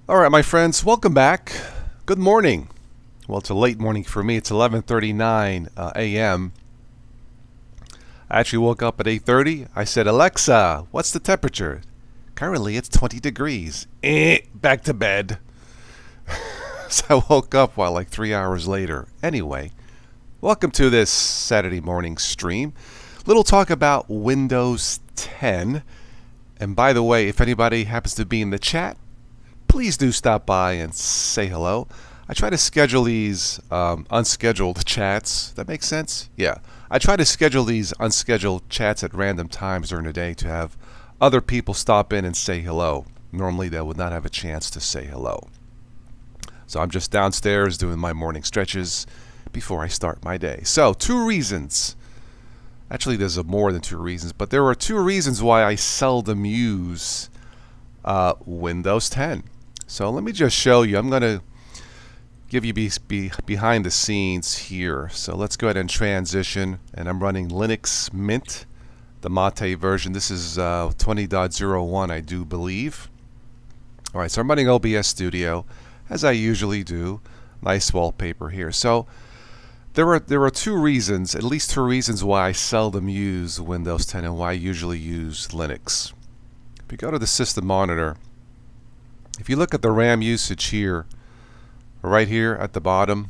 All right, my friends, welcome back. Good morning. Well, it's a late morning for me. It's 11:39 a.m. I actually woke up at 8:30. I said, Alexa, what's the temperature? Currently, it's 20 degrees. Back to bed. So I woke up, like 3 hours later. Anyway, welcome to this Saturday morning stream. Little talk about Windows 10. And by the way, if anybody happens to be in the chat, please do stop by and say hello. I try to schedule these unscheduled chats. That makes sense? Yeah. I try to schedule these unscheduled chats at random times during the day to have other people stop in and say hello. Normally they would not have a chance to say hello. So I'm just downstairs doing my morning stretches before I start my day. So 2 reasons. Actually, there's more than 2 reasons, but there are 2 reasons why I seldom use Windows 10. So let me just show you. I'm going to give you behind the scenes here. So let's go ahead and transition. And I'm running Linux Mint, the Mate version. This is 20.01, I do believe. All right, so I'm running OBS Studio, as I usually do. Nice wallpaper here. So there are 2 reasons, at least 2 reasons why I seldom use Windows 10 and why I usually use Linux. If you go to the system monitor, if you look at the RAM usage here, right here at the bottom,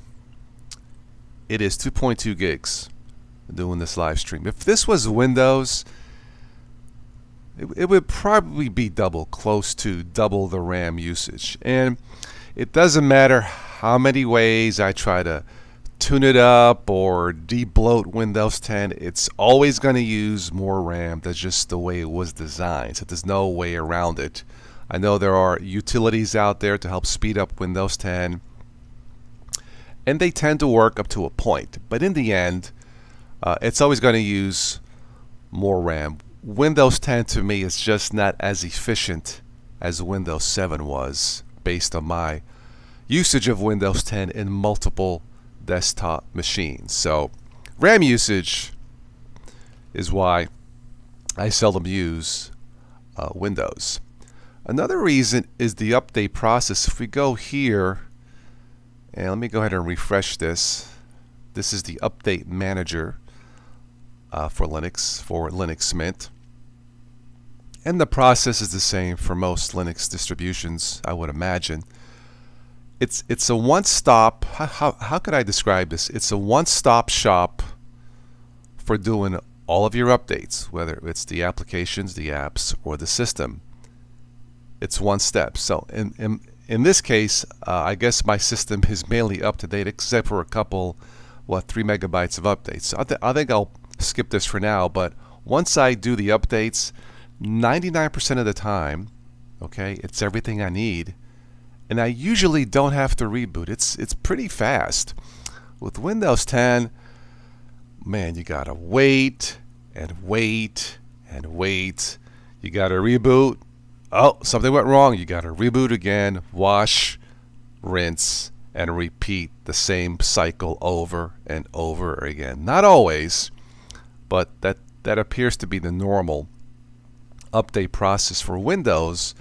it is 2.2 gigs doing this live stream. If this was Windows, it would probably be close to double the RAM usage. And it doesn't matter how many ways I try to tune it up or de-bloat Windows 10, it's always going to use more RAM. That's just the way it was designed. So there's no way around it. I know there are utilities out there to help speed up Windows 10, and they tend to work up to a point. But in the end, it's always going to use more RAM. Windows 10 to me is just not as efficient as Windows 7 was based on my usage of Windows 10 in multiple desktop machines. So RAM usage is why I seldom use Windows. Another reason is the update process. If we go here, and let me go ahead and refresh this. This is the update manager for Linux Mint. And the process is the same for most Linux distributions, I would imagine. It's a one-stop, how could I describe this? It's a one-stop shop for doing all of your updates, whether it's the applications, the apps, or the system. It's one step. So in this case, I guess my system is mainly up to date except for a couple, 3 megabytes of updates. So I think I'll skip this for now, but once I do the updates, 99% of the time, okay, it's everything I need. And I usually don't have to reboot. It's pretty fast. With Windows 10, man, you gotta wait and wait and wait. You gotta reboot. Oh, something went wrong. You gotta reboot again, wash, rinse, and repeat the same cycle over and over again. Not always, but that appears to be the normal update process for Windows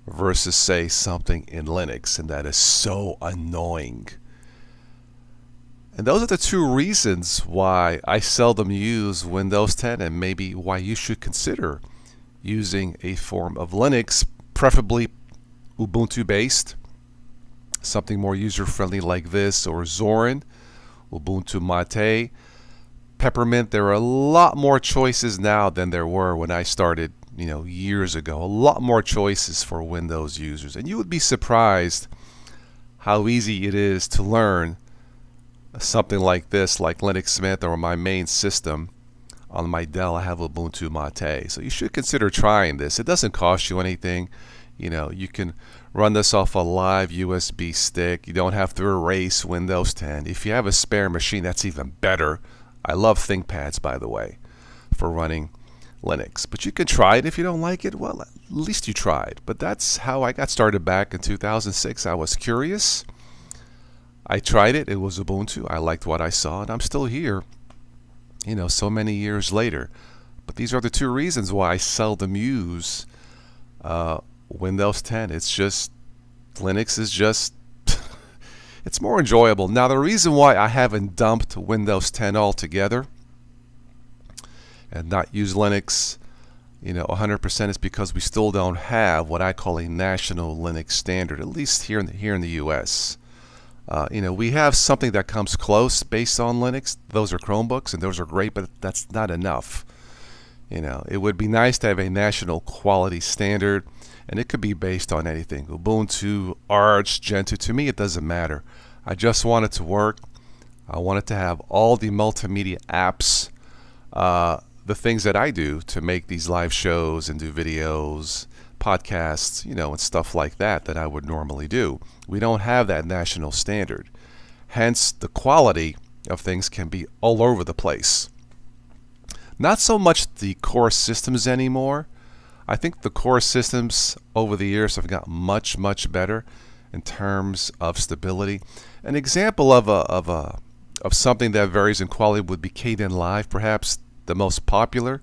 versus, say, something in Linux, and that is so annoying. And those are the 2 reasons why I seldom use Windows 10, and maybe why you should consider using a form of Linux, preferably Ubuntu based, something more user-friendly like this, or Zorin, Ubuntu Mate, Peppermint. There are a lot more choices now than there were when I started, years ago. A lot more choices for Windows users. And you would be surprised how easy it is to learn something like this, like Linux Mint, or my main system. On my Dell, I have Ubuntu Mate. So you should consider trying this. It doesn't cost you anything. You can run this off a live USB stick. You don't have to erase Windows 10. If you have a spare machine, that's even better. I love ThinkPads, by the way, for running Linux. But you can try it. If you don't like it, well, at least you tried. But that's how I got started back in 2006. I was curious. I tried it. It was Ubuntu. I liked what I saw, and I'm still here, so many years later. But these are the 2 reasons why I seldom use Windows 10. It's just Linux is just it's more enjoyable. Now, the reason why I haven't dumped Windows 10 altogether and not use Linux, 100% is because we still don't have what I call a national Linux standard, at least here in the U.S. We have something that comes close based on Linux. Those are Chromebooks, and those are great, but that's not enough. It would be nice to have a national quality standard, and it could be based on anything. Ubuntu, Arch, Gentoo, to me it doesn't matter. I just want it to work. I want it to have all the multimedia apps, the things that I do to make these live shows and do videos, podcasts, and stuff like that I would normally do. We don't have that national standard. Hence, the quality of things can be all over the place. Not so much the core systems anymore. I think the core systems over the years have gotten much, much better in terms of stability. An example of something that varies in quality would be Kdenlive, perhaps the most popular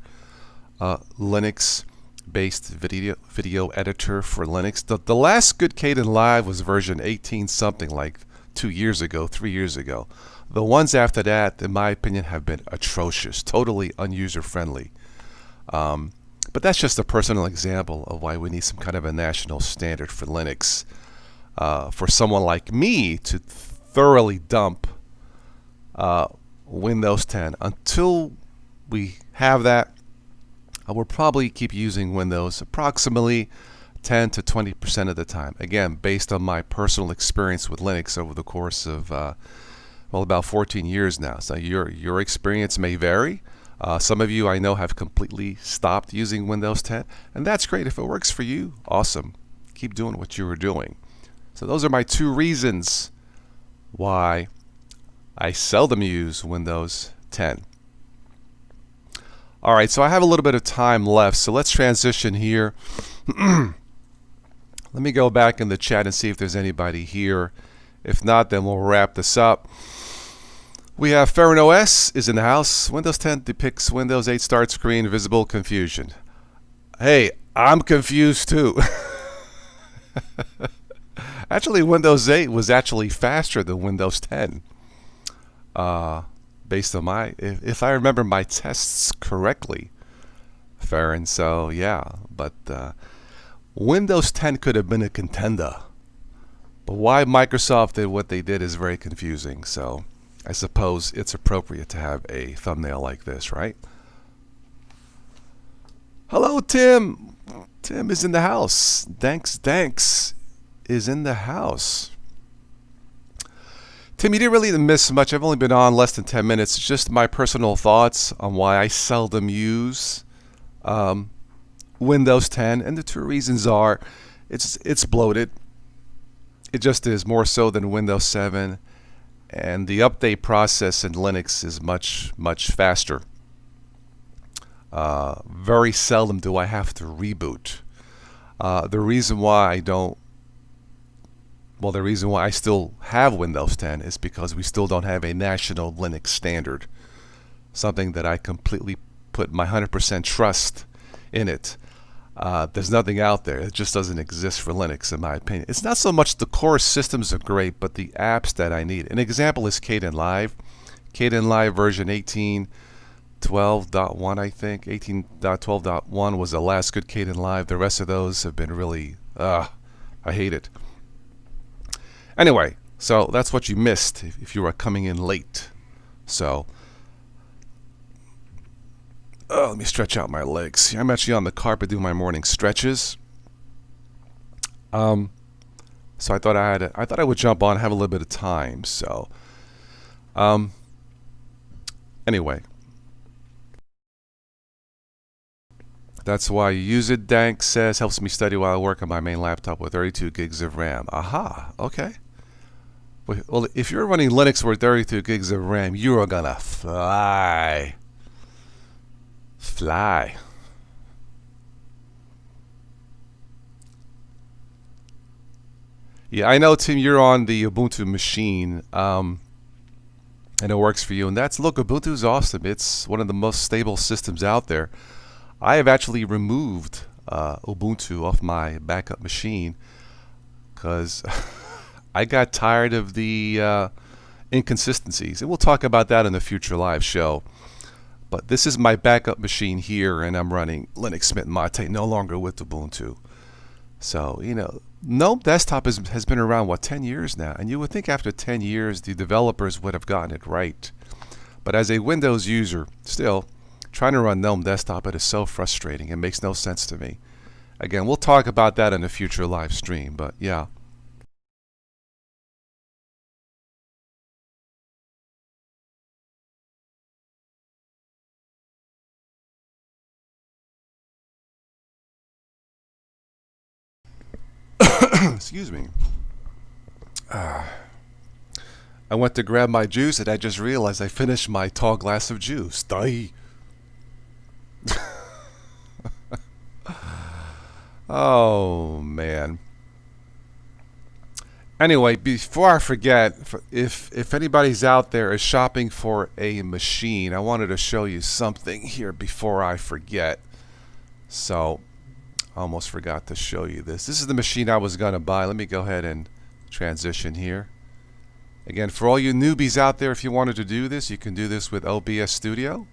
Linux-based video editor for Linux. The last good Kdenlive was version 18 something, like 2 years ago, 3 years ago. The ones after that, in my opinion, have been atrocious, totally unuser-friendly. But that's just a personal example of why we need some kind of a national standard for Linux. For someone like me to thoroughly dump Windows 10. Until we have that, I will probably keep using Windows approximately 10 to 20% of the time. Again, based on my personal experience with Linux over the course of about 14 years now. So your experience may vary. Some of you I know have completely stopped using Windows 10, and that's great. If it works for you, awesome. Keep doing what you were doing. So those are my 2 reasons why I seldom use Windows 10. All right, so I have a little bit of time left, so let's transition here. Let me go back in the chat and see if there's anybody here. If not, then we'll wrap this up. We have Ferramonti is in the house. Windows 10 depicts Windows 8 start screen, visible confusion. Hey, I'm confused too. Actually, Windows 8 was actually faster than Windows 10. Based on if I remember my tests correctly, Farron. So yeah, but Windows 10 could have been a contender. But why Microsoft did what they did is very confusing. So I suppose it's appropriate to have a thumbnail like this, right? Hello, Tim. Tim is in the house. Danks is in the house. Tim, you didn't really miss much. I've only been on less than 10 minutes. It's just my personal thoughts on why I seldom use Windows 10. And the 2 reasons are it's bloated. It just is, more so than Windows 7. And the update process in Linux is much, much faster. Very seldom do I have to reboot. The reason why I still have Windows 10 is because we still don't have a national Linux standard. Something that I completely put my 100% trust in it. There's nothing out there. It just doesn't exist for Linux, in my opinion. It's not so much the core systems are great, but the apps that I need. An example is Kdenlive. Kdenlive version 18.12.1, I think. 18.12.1 was the last good Kdenlive. The rest of those have been really, I hate it. Anyway, so that's what you missed if you are coming in late. So, let me stretch out my legs. I'm actually on the carpet doing my morning stretches. So I thought I would jump on, have a little bit of time. So, anyway, that's why you use it. Dank says helps me study while I work on my main laptop with 32 gigs of RAM. Aha, okay. Well, if you're running Linux with 32 gigs of RAM, you are gonna fly. Yeah, I know, Tim, you're on the Ubuntu machine, and it works for you. And look, Ubuntu's awesome. It's one of the most stable systems out there. I have actually removed Ubuntu off my backup machine because I got tired of the inconsistencies, and we'll talk about that in the future live show. But this is my backup machine here, and I'm running Linux Mint Mate, no longer with Ubuntu. So, GNOME Desktop has been around, 10 years now? And you would think after 10 years, the developers would have gotten it right. But as a Windows user, still, trying to run GNOME Desktop, it is so frustrating. It makes no sense to me. Again, we'll talk about that in a future live stream, but yeah. Excuse me. I went to grab my juice and I just realized I finished my tall glass of juice. Die. Oh, man. Anyway, before I forget, if anybody's out there is shopping for a machine, I wanted to show you something here before I forget. So, I almost forgot to show you this. This is the machine I was going to buy. Let me go ahead and transition here. Again, for all you newbies out there, if you wanted to do this, you can do this with OBS Studio.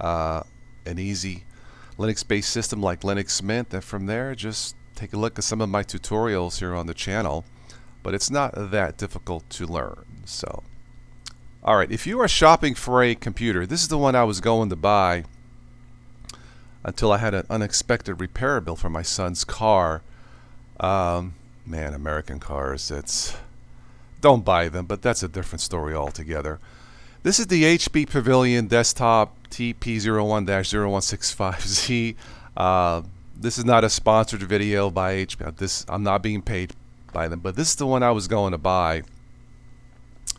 An easy Linux-based system like Linux Mint. And from there, just take a look at some of my tutorials here on the channel. But it's not that difficult to learn. So, alright, if you are shopping for a computer, this is the one I was going to buy until I had an unexpected repair bill for my son's car. Man, American cars, don't buy them, but that's a different story altogether. This is the HP Pavilion Desktop TP01-0165Z. This is not a sponsored video by HP. I'm not being paid by them, but this is the one I was going to buy.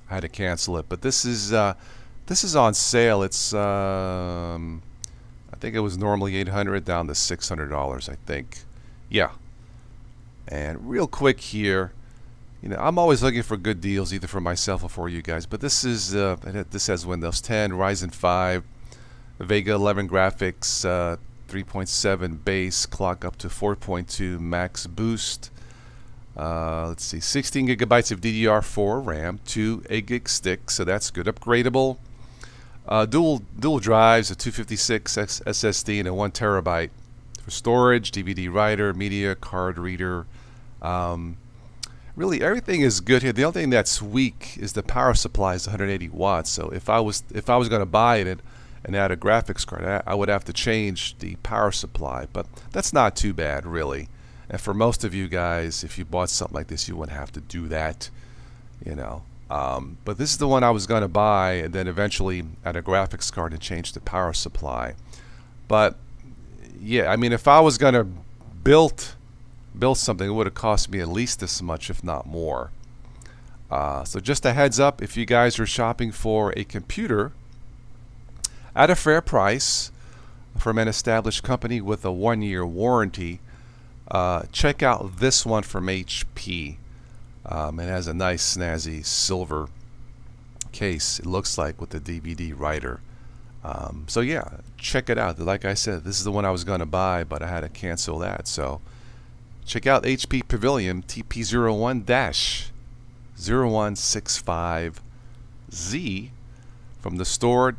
I had to cancel it, but this is on sale. It's I think it was normally $800 down to $600, I think. Yeah. And real quick here, I'm always looking for good deals, either for myself or for you guys. But this is this has Windows 10, Ryzen 5, Vega 11 graphics, 3.7 base, clock up to 4.2 max boost. Let's see, 16 gigabytes of DDR4 RAM, 2 8 gig sticks, so that's good. Upgradable. Dual drives, a 256 SSD and a 1 terabyte for storage, DVD writer, media card reader. Really, everything is good here. The only thing that's weak is the power supply is 180 watts. So if I was going to buy it and add a graphics card, I would have to change the power supply. But that's not too bad, really. And for most of you guys, if you bought something like this, you wouldn't have to do that, But this is the one I was going to buy, and then eventually add a graphics card and change the power supply. But yeah, I mean, if I was going to build something, it would have cost me at least this much, if not more. So just a heads up, if you guys are shopping for a computer at a fair price from an established company with a 1-year warranty, check out this one from HP. It has a nice snazzy silver case, it looks like, with the DVD writer. So yeah, check it out. Like I said, this is the one I was going to buy, but I had to cancel that. So check out HP Pavilion TP01-0165Z from the store.hp.com.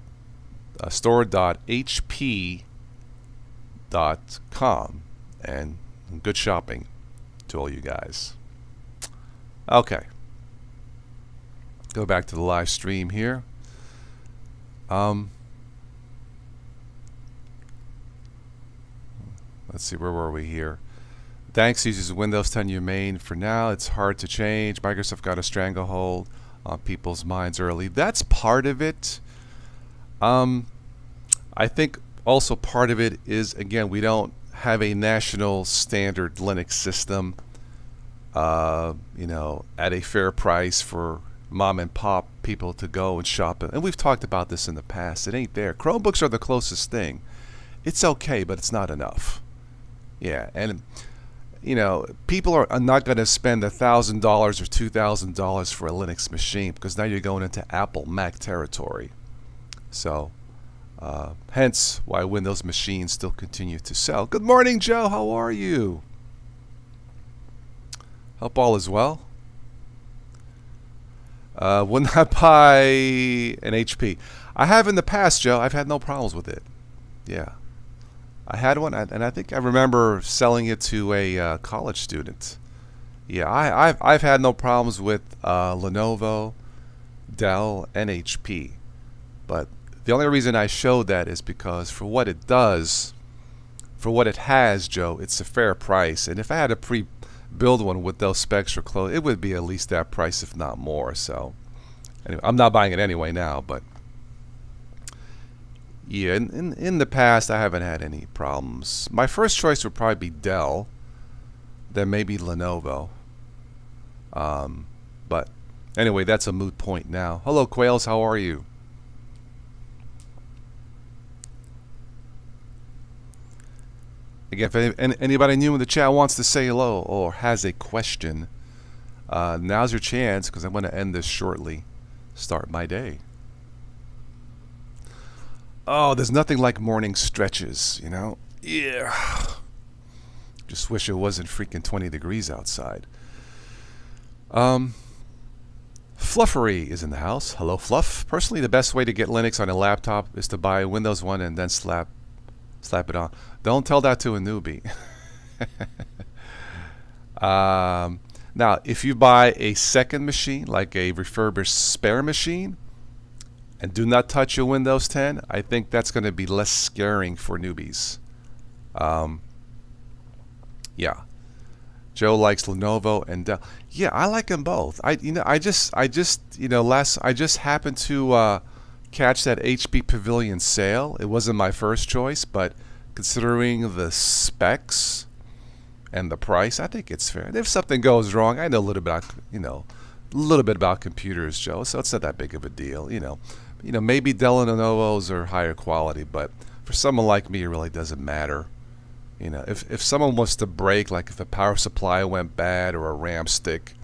And good shopping to all you guys. Okay. Go back to the live stream here. Let's see, where were we here? Thanks uses Windows 10 Humane for now. It's hard to change. Microsoft got a stranglehold on people's minds early. That's part of it. I think also part of it is, again, we don't have a national standard Linux system. At a fair price for mom and pop people to go and shop. And we've talked about this in the past. It ain't there. Chromebooks are the closest thing. It's okay, but it's not enough. Yeah, and people are not going to spend $1,000 or $2,000 for a Linux machine, because now you're going into Apple Mac territory. So, hence why Windows machines still continue to sell. Good morning, Joe. How are you? Hope all is well. Wouldn't I buy an HP? I have in the past, Joe. I've had no problems with it. Yeah. I had one, and I think I remember selling it to a college student. Yeah, I've had no problems with Lenovo, Dell, and HP. But the only reason I showed that is because for what it does, for what it has, Joe, it's a fair price. And if I had to pre-build one with those specs or clothes, it would be at least that price, if not more. So anyway, I'm not buying it anyway now, but yeah, in the past I haven't had any problems. My first choice would probably be Dell, then maybe Lenovo. But anyway, that's a moot point now. Hello, Quails, how are you? Again, if anybody new in the chat wants to say hello or has a question, now's your chance, because I'm going to end this shortly. Start my day. Oh, there's nothing like morning stretches, you know? Yeah. Just wish it wasn't freaking 20 degrees outside. Fluffery is in the house. Hello, Fluff. Personally, the best way to get Linux on a laptop is to buy Windows 1 and then slap it on. Don't tell that to a newbie. Now, if you buy a second machine, like a refurbished spare machine, and do not touch your Windows 10, I think that's going to be less scaring for newbies. Yeah. Joe likes Lenovo and Dell. Yeah, I like them both. I just happened to catch that HP Pavilion sale. It wasn't my first choice, but considering the specs and the price, I think it's fair. And if something goes wrong, I know a little bit about computers, Joe, so it's not that big of a deal. Maybe Dell and Lenovo's are higher quality, but for someone like me, it really doesn't matter. If someone wants to break, like if a power supply went bad or a RAM stick,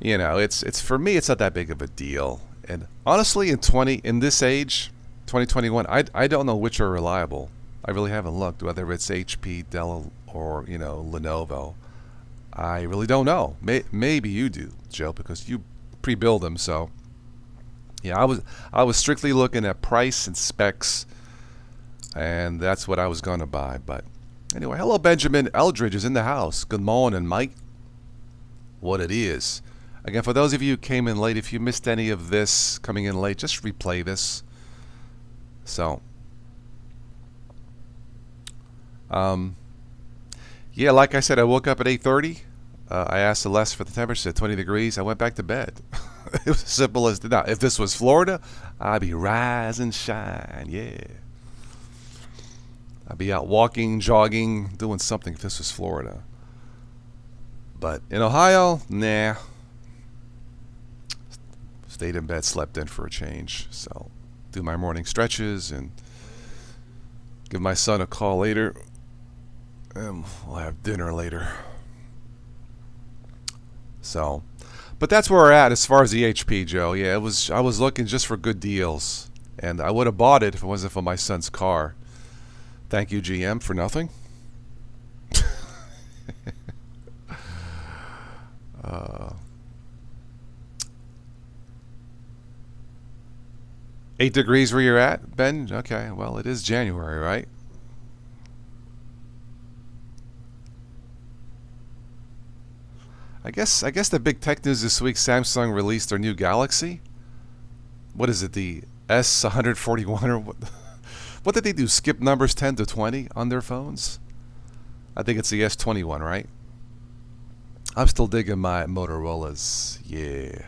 it's for me, it's not that big of a deal. And honestly, in this age, 2021, I don't know which are reliable. I really haven't looked, whether it's HP, Dell, or Lenovo. I really don't know. Maybe you do, Joe, because you pre-build them. So yeah, I was strictly looking at price and specs, and that's what I was going to buy. But anyway, hello, Benjamin Eldridge is in the house. Good morning, Mike. What it is. Again, for those of you who came in late, if you missed any of this coming in late, just replay this. So, yeah, like I said, I woke up at 8:30. I asked Celeste for the temperature, said 20 degrees. I went back to bed. It was as simple as that. Now, if this was Florida, I'd be rise and shine, yeah. I'd be out walking, jogging, doing something if this was Florida. But in Ohio, nah. Stayed in bed, slept in for a change. So, do my morning stretches and give my son a call later. And we'll have dinner later. So, but that's where we're at as far as the HP, Joe. Yeah, I was looking just for good deals, and I would have bought it if it wasn't for my son's car. Thank you, GM, for nothing. 8 degrees where you're at, Ben? Okay, well, it is January, right? I guess the big tech news this week, Samsung released their new Galaxy. What is it, the S141 or what? What did they do, skip numbers 10 to 20 on their phones? I think it's the S21, right? I'm still digging my Motorola's, yeah.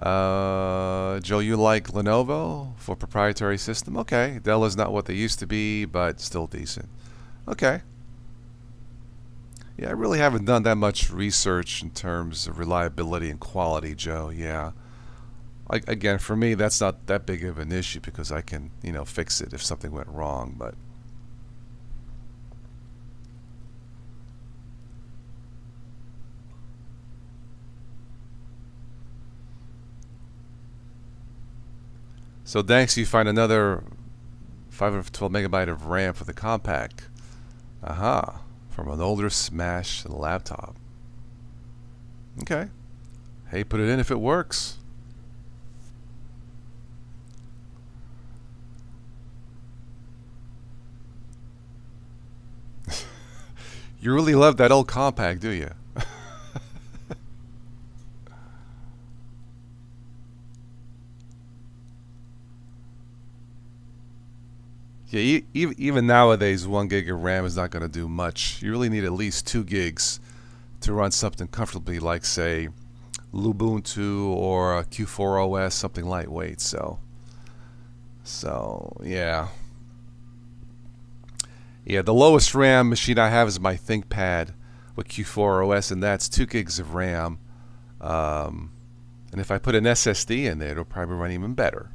Joe, you like Lenovo for proprietary system? Okay, Dell is not what they used to be, but still decent. Okay. Yeah, I really haven't done that much research in terms of reliability and quality, Joe. Yeah. Again, for me, that's not that big of an issue because I can, fix it if something went wrong, but so thanks, you find another 512 megabyte of RAM for the compact. Aha. From an older Smash laptop. Okay. Hey, put it in if it works. You really love that old compact, do you? Yeah, even nowadays, 1 gig of RAM is not going to do much. You really need at least 2 gigs to run something comfortably, like, say, Lubuntu or a Q4 OS, something lightweight. So yeah. Yeah, the lowest RAM machine I have is my ThinkPad with Q4 OS, and that's 2 gigs of RAM. And if I put an SSD in there, it'll probably run even better.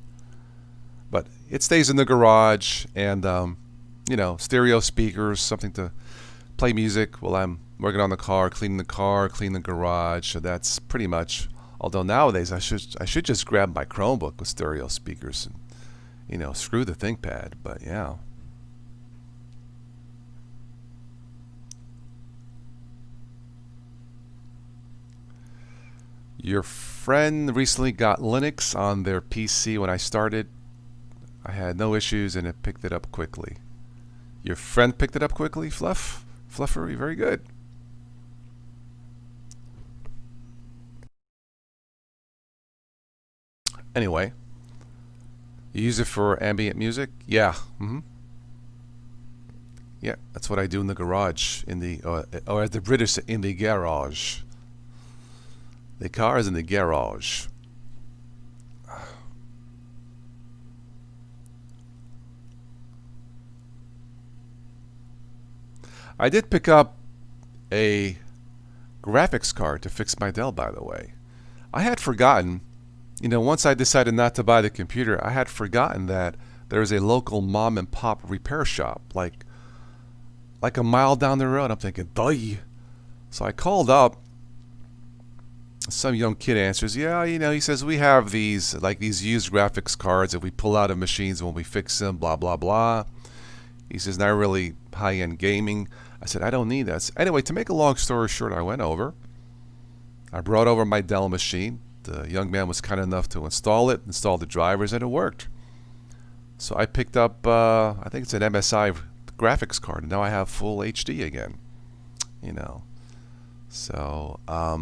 But it stays in the garage, and you know, stereo speakers, something to play music while I'm working on the car, clean the garage. So that's pretty much. Although nowadays I should just grab my Chromebook with stereo speakers and, you know, screw the ThinkPad. But yeah. Your friend recently got Linux on their PC. When I started, I had no issues and it picked it up quickly. Your friend picked it up quickly, Fluffery, very good. Anyway, you use it for ambient music? Yeah. Yeah, that's what I do in the garage, in the or as the British say, in the garage. The car is in the garage. I did pick up a graphics card to fix my Dell, by the way. I had forgotten, you know, once I decided not to buy the computer, I had forgotten that there's a local mom and pop repair shop, like a mile down the road. I'm thinking, duh. So I called up. Some young kid answers, yeah, you know, he says, we have these, like these used graphics cards that we pull out of machines when we fix them, blah, blah, blah. He says, not really high-end gaming. I said, I don't need that. So anyway, to make a long story short, I went over. I brought over my Dell machine. The young man was kind enough to install it, install the drivers, and it worked. So I picked up, I think it's an MSI graphics card, and now I have full HD again. You know. So, I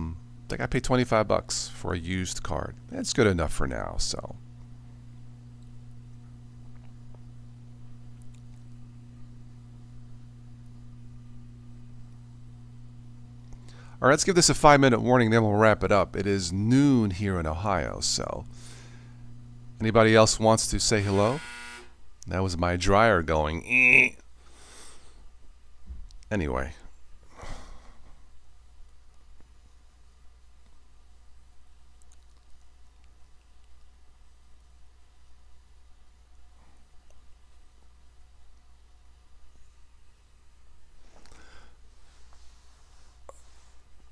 think I paid $25 for a used card. That's good enough for now, so. All right, let's give this a 5-minute warning, then we'll wrap it up. It is noon here in Ohio, so. Anybody else wants to say hello? That was my dryer going. Anyway.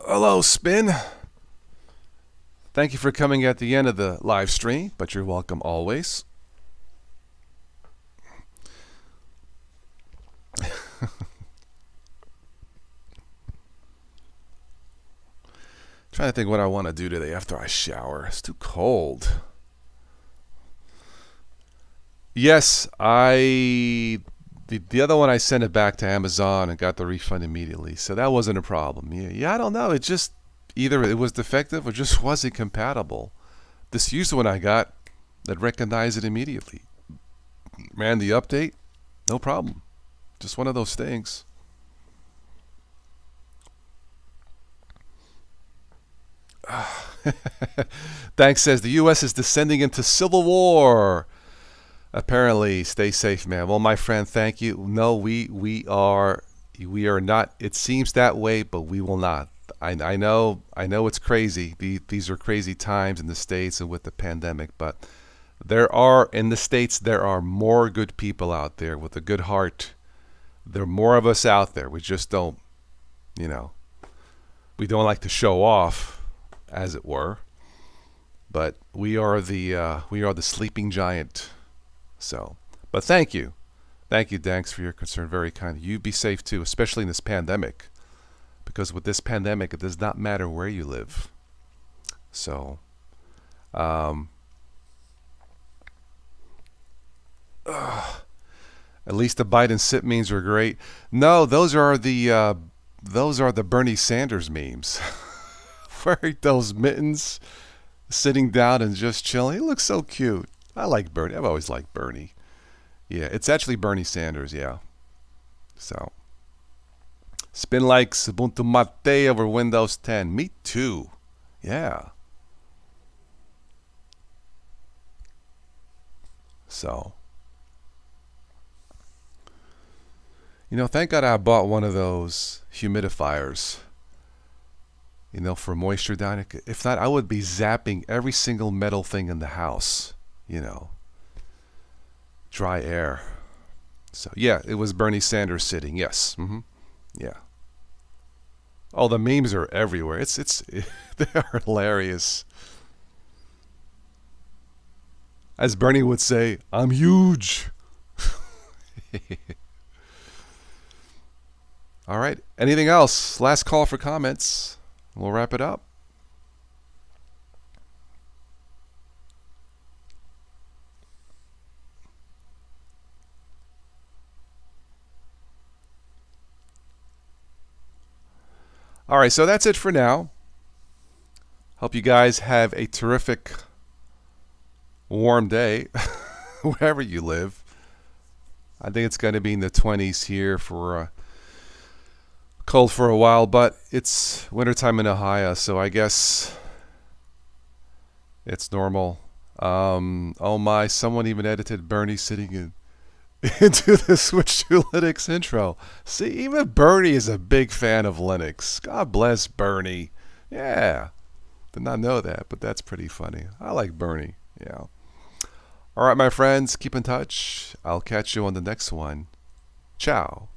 Hello, Spin. Thank you for coming at the end of the live stream, but you're welcome always. Trying to think what I want to do today after I shower. It's too cold. Yes, the other one I sent it back to Amazon and got the refund immediately, so that wasn't a problem. Yeah, I don't know. It just either it was defective or just wasn't compatible. This used one I got that recognized it immediately. Ran the update, no problem. Just one of those things. Thanks says the U.S. is descending into civil war. Apparently, stay safe, man. Well, my friend, thank you. No, we are not. It seems that way, but we will not. I know it's crazy. These are crazy times in the States and with the pandemic, but in the States there are more good people out there with a good heart. There are more of us out there. We just don't, you know, we don't like to show off, as it were. But we are the sleeping giant. So, but thank you. Thank you, Danks, for your concern. Very kind. You be safe too, especially in this pandemic. Because with this pandemic, it does not matter where you live. So, at least the Biden sit memes were great. No, those are the Bernie Sanders memes. Wearing those mittens, sitting down and just chilling. He looks so cute. I like Bernie. I've always liked Bernie. Yeah, it's actually Bernie Sanders, yeah. So, spin likes Ubuntu Mate over Windows 10. Me too. Yeah. So, thank God I bought one of those humidifiers, for moisture down. If not, I would be zapping every single metal thing in the house, dry air. So, yeah, it was Bernie Sanders sitting. Yes. Yeah. Oh, the memes are everywhere. They are hilarious. As Bernie would say, I'm huge. All right. Anything else? Last call for comments. We'll wrap it up. All right, so that's it for now. Hope you guys have a terrific warm day wherever you live. I think it's going to be in the 20s here for cold for a while, but it's wintertime in Ohio, so I guess it's normal. Oh my, someone even edited Bernie sitting into the Switch to Linux intro. See, even Bernie is a big fan of Linux. God bless Bernie. Yeah. Did not know that, but that's pretty funny. I like Bernie. Yeah. All right, my friends, keep in touch. I'll catch you on the next one. Ciao.